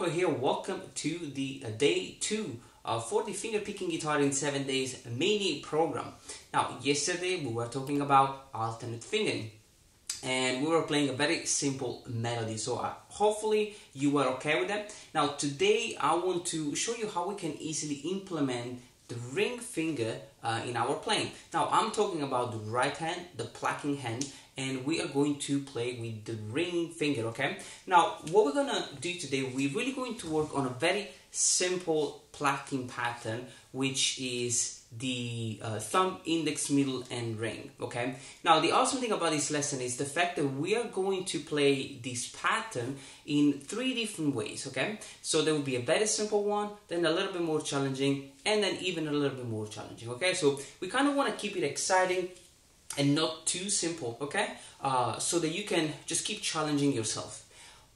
Marco here. Welcome to the day 2 for the Fingerpicking Guitar in 7 Days mini program. Now, yesterday we were talking about alternate fingering and we were playing a very simple melody, so hopefully you were okay with that. Now, today I want to show you how we can easily implement the ring finger in our playing. Now, I'm talking about the right hand, the plucking hand, and we are going to play with the ring finger, okay? Now, what we're gonna do today, we're really going to work on a very simple plucking pattern, which is the thumb, index, middle, and ring, okay? Now, the awesome thing about this lesson is the fact that we are going to play this pattern in 3 different ways, okay? So there will be a very simple one, then a little bit more challenging, and then even a little bit more challenging, okay? So we kind of want to keep it exciting and not too simple, okay? So that you can just keep challenging yourself.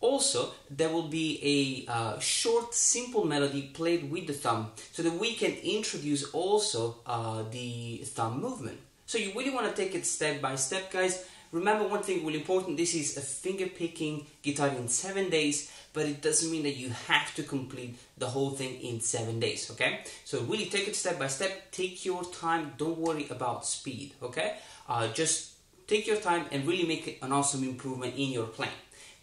Also, there will be a short, simple melody played with the thumb, so that we can introduce also the thumb movement. So you really want to take it step by step, guys. Remember one thing really important, this is a finger picking guitar in 7 days, but it doesn't mean that you have to complete the whole thing in 7 days, okay? So really take it step by step, take your time, don't worry about speed, okay? Just take your time and really make an awesome improvement in your playing.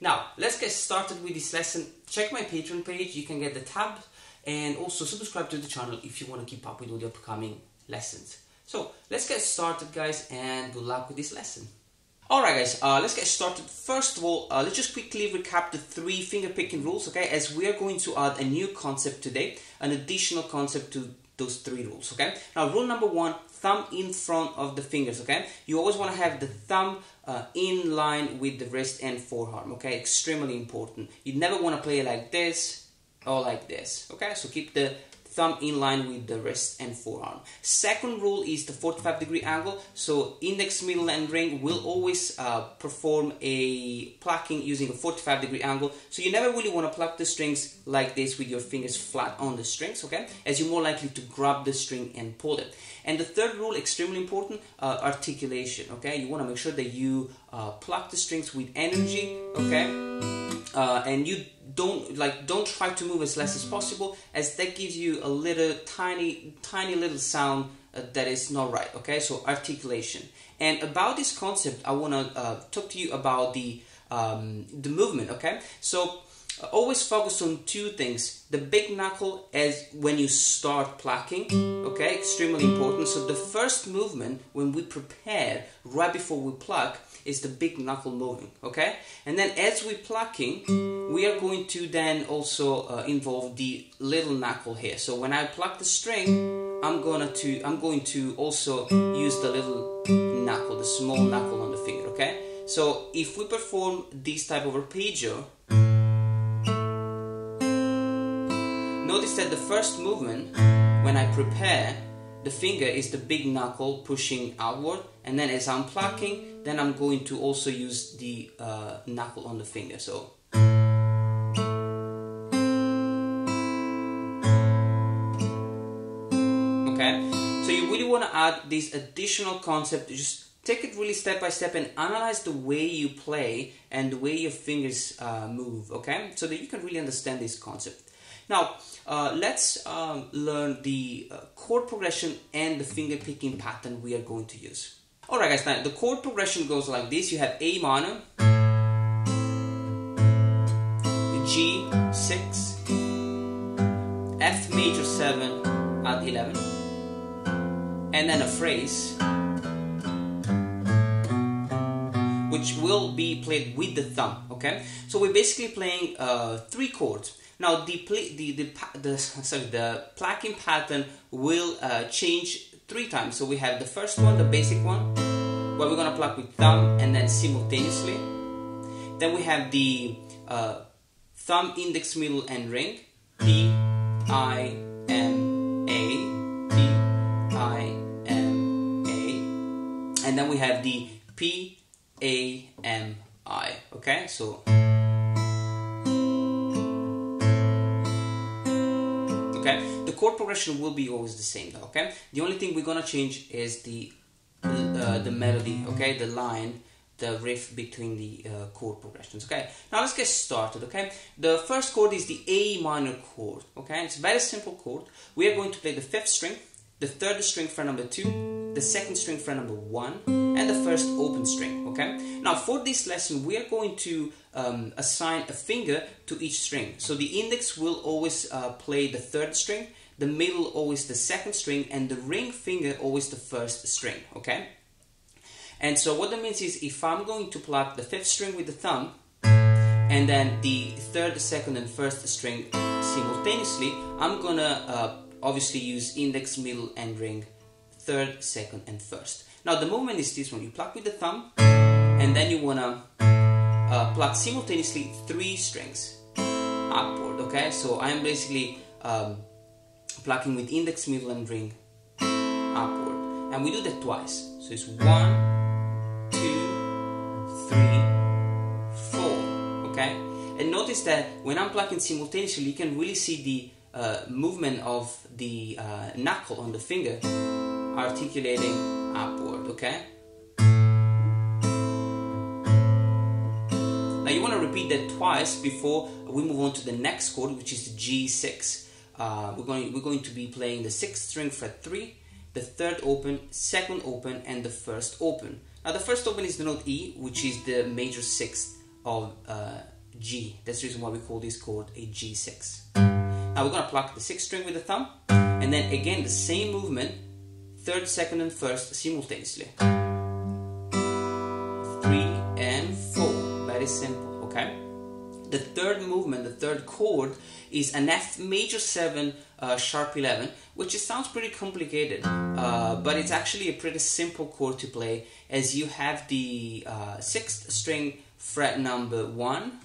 Now, let's get started with this lesson. Check my Patreon page, you can get the tab, and also subscribe to the channel if you want to keep up with all the upcoming lessons. So, let's get started, guys, and good luck with this lesson. Alright guys, let's get started. First of all, let's just quickly recap the 3 finger picking rules, okay, as we are going to add a new concept today, an additional concept to those 3 rules, okay. Now, rule number 1, thumb in front of the fingers, okay. You always want to have the thumb in line with the wrist and forearm, okay, extremely important. You never want to play it like this or like this, okay, so keep the thumb in line with the wrist and forearm. Second rule is the 45-degree angle. So index, middle, and ring will always perform a plucking using a 45-degree angle. So you never really want to pluck the strings like this with your fingers flat on the strings, okay? As you're more likely to grab the string and pull it. And the third rule, extremely important, articulation, okay? You want to make sure that you pluck the strings with energy, okay? And you don't try to move as less as possible, as that gives you a little tiny little sound that is not right, okay? So articulation. And about this concept, I want to talk to you about the movement, okay? So always focus on 2 things. The big knuckle as when you start plucking, okay? Extremely important. So the first movement when we prepare right before we pluck is the big knuckle moving, okay? And then as we're plucking, we are going to then also involve the little knuckle here. So when I pluck the string, I'm going to also use the little knuckle, the small knuckle on the finger, okay? So if we perform this type of arpeggio, notice that the first movement, when I prepare, the finger is the big knuckle pushing outward, and then as I'm plucking, then I'm going to also use the knuckle on the finger. So okay, so you really want to add this additional concept. Just take it really step by step and analyze the way you play and the way your fingers move, okay, so that you can really understand this concept. Now, let's learn the chord progression and the finger picking pattern we are going to use. Alright guys, now the chord progression goes like this. You have A minor, G6, F major 7 at 11, and then a phrase, which will be played with the thumb, okay? So we're basically playing 3 chords. Now the plucking pattern will change 3 times. So we have the first one, the basic one, where we're gonna pluck with thumb and then simultaneously. Then we have the thumb, index, middle, and ring. P, I, M, A, P, I, M, A, and then we have the P, A, M, I. Okay, so. Okay, the chord progression will be always the same though, okay? The only thing we're gonna change is the melody, okay? The line the riff between the chord progressions. Okay, now let's get started. Okay, the first chord is the A minor chord. Okay, it's a very simple chord. We are going to play the 5th string, the 3rd string fret number 2, the 2nd string fret number 1, and the 1st open string. Okay, now for this lesson we are going to assign a finger to each string. So the index will always play the 3rd string, the middle always the 2nd string, and the ring finger always the 1st string. Okay, and so what that means is if I'm going to pluck the 5th string with the thumb and then the 3rd, 2nd, and 1st string simultaneously, I'm gonna obviously use index, middle, and ring, 3rd, 2nd, and 1st. Now the movement is this one: you pluck with the thumb, and then you wanna pluck simultaneously 3 strings upward. Okay, so I'm basically plucking with index, middle, and ring upward, and we do that twice. So it's 1, 2, 3, 4. Okay, and notice that when I'm plucking simultaneously, you can really see the movement of the knuckle on the finger articulating upward. Okay, now you want to repeat that twice before we move on to the next chord, which is the G6. We're going to be playing the 6th string fret 3, the 3rd open, 2nd open, and the 1st open. Now the 1st open is the note E, which is the major 6th of G. That's the reason why we call this chord a G6. Now we're going to pluck the 6th string with the thumb, and then again the same movement, 3rd, 2nd, and 1st simultaneously. 3 and 4. Very simple. Okay. The 3rd movement, the 3rd chord, is an F major 7 sharp 11, which sounds pretty complicated, but it's actually a pretty simple chord to play, as you have the 6th string fret number 1,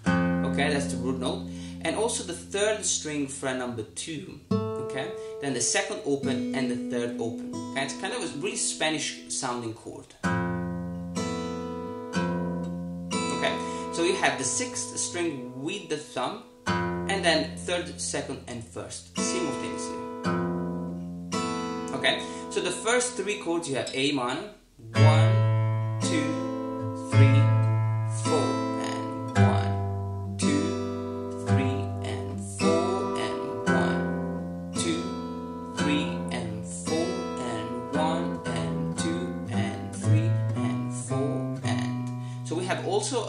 okay, that's the root note, and also the 3rd string fret number 2, okay, then the 2nd open and the 3rd open. Okay, it's kind of a really Spanish sounding chord. So you have the 6th string with the thumb, and then 3rd, 2nd, and 1st simultaneously. Okay, so the first 3 chords you have A minor, 1, 2, 3, 4, and 1, 2, 3, and 4, and 1, 2, 3, and 4, and 1, and 2, and 3, and 4, and so we have also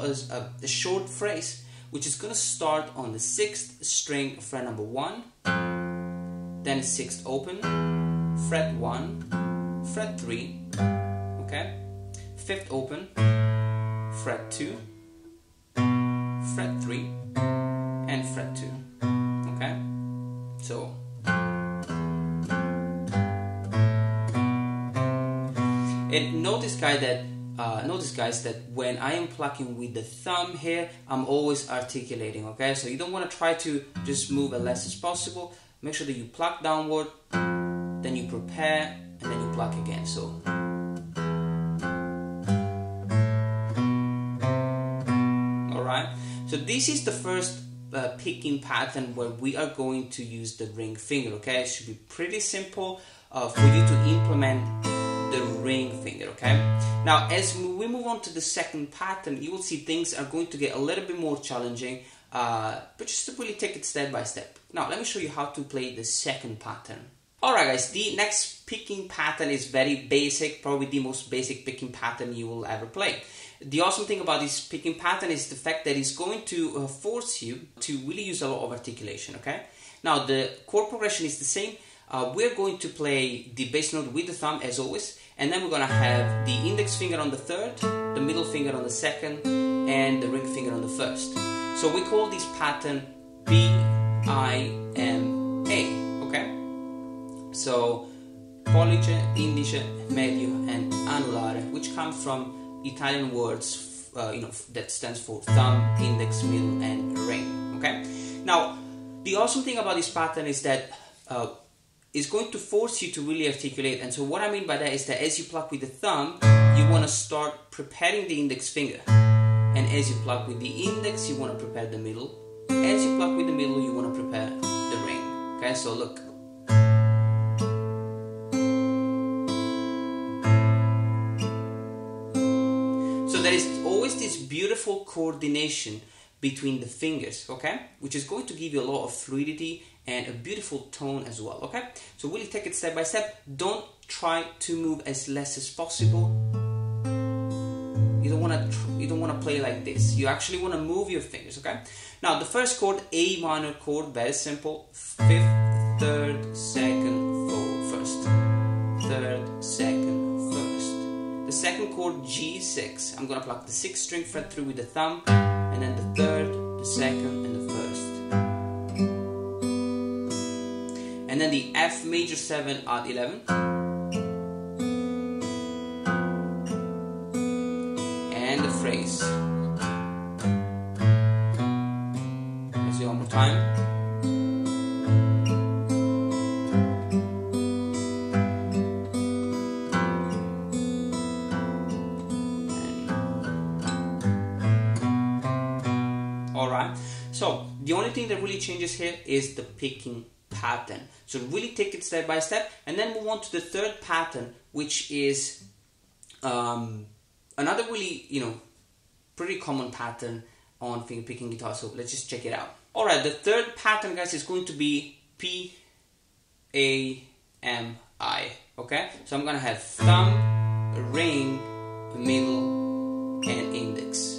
a short phrase which is going to start on the 6th string fret number 1, then 6th open, fret 1, fret 3, okay, 5th open, fret 2, fret 3, and fret 2, okay, so and notice guys that when I am plucking with the thumb here, I'm always articulating. Okay, so you don't want to try to just move as less as possible. Make sure that you pluck downward, then you prepare, and then you pluck again. So alright, so this is the first picking pattern where we are going to use the ring finger. Okay, it should be pretty simple for you to implement the ring finger. Okay, now as we move on to the second pattern, you will see things are going to get a little bit more challenging, but just to really take it step by step. Now let me show you how to play the second pattern. Alright guys, the next picking pattern is very basic, probably the most basic picking pattern you will ever play. The awesome thing about this picking pattern is the fact that it's going to force you to really use a lot of articulation. Okay, now the chord progression is the same. We're going to play the bass note with the thumb as always, and then we're going to have the index finger on the 3rd, the middle finger on the 2nd, and the ring finger on the 1st. So we call this pattern B-I-M-A, okay? So pollice, indice, medio, and anulare, which come from Italian words, that stands for thumb, index, middle, and ring, okay? Now, the awesome thing about this pattern is that it's going to force you to really articulate. And so what I mean by that is that as you pluck with the thumb, you want to start preparing the index finger. And as you pluck with the index, you want to prepare the middle. As you pluck with the middle, you want to prepare the ring. Okay, so look. So there is always is this beautiful coordination between the fingers, okay, which is going to give you a lot of fluidity and a beautiful tone as well, okay. So really take it step by step. Don't try to move as less as possible. You don't want to play like this. You actually want to move your fingers, okay. Now the first chord, A minor chord, very simple. 5th, 3rd, 2nd, 1st. 3rd, 2nd, 1st. The second chord, G6. I'm gonna pluck the 6th string, fret through with the thumb, and then the 3rd, the 2nd, and the 1st. And then the F major 7 at 11. And the phrase. Let's do it one more time. Alright, so the only thing that really changes here is the picking pattern. So really take it step by step, and then move on to the third pattern, which is another really, pretty common pattern on fingerpicking guitar. So let's just check it out. Alright, the third pattern, guys, is going to be P-A-M-I. Okay, so I'm gonna have thumb, ring, middle, and index.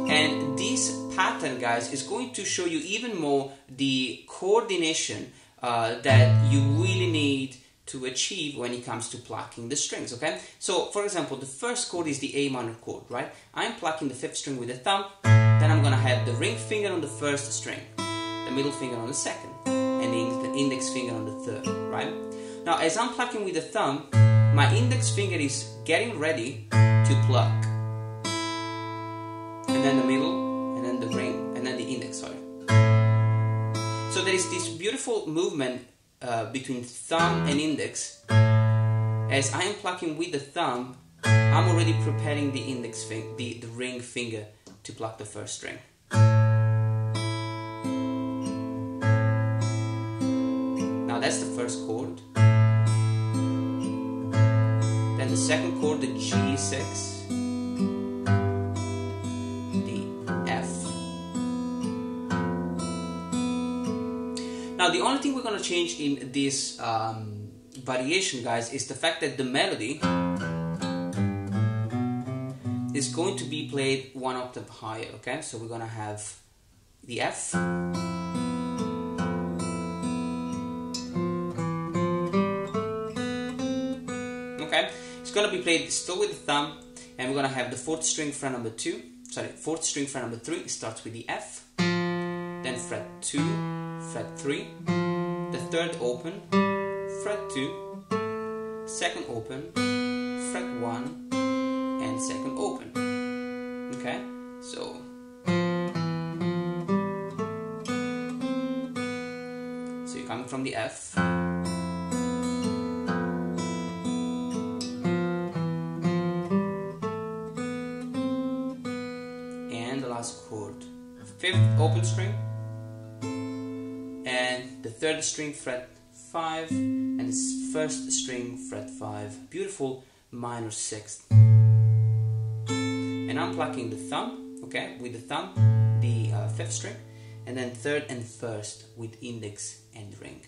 And this pattern, guys, is going to show you even more the coordination that you really need to achieve when it comes to plucking the strings, okay? So, for example, the first chord is the A minor chord, right? I'm plucking the 5th string with the thumb, then I'm gonna have the ring finger on the 1st string, the middle finger on the 2nd, and the index finger on the 3rd, right? Now, as I'm plucking with the thumb, my index finger is getting ready to pluck. And then the middle, and then the ring, and then the index, sorry. So there is this beautiful movement between thumb and index. As I am plucking with the thumb, I'm already preparing the index finger, the ring finger, to pluck the 1st string. Now that's the first chord. Then the second chord, the G6. Now the only thing we're going to change in this variation, guys, is the fact that the melody is going to be played one octave higher, okay? So we're going to have the F, okay? It's going to be played still with the thumb, and we're going to have the 4th string fret number 2, sorry, 4th string fret number 3, it starts with the F, then fret 2, fret 3, the 3rd open, fret 2, 2nd open, fret 1, and 2nd open. Okay, so you're coming from the F, and the last chord, 5th open string, and the 3rd string fret 5, and the 1st string fret 5, beautiful minor 6th. And I'm plucking the thumb, okay, with the thumb, the 5th string, and then 3rd and 1st with index and ring.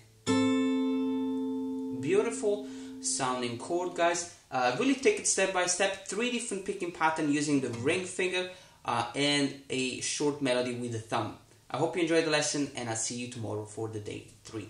Beautiful sounding chord, guys. Really take it step by step, 3 different picking patterns using the ring finger and a short melody with the thumb. I hope you enjoyed the lesson, and I'll see you tomorrow for the day 3.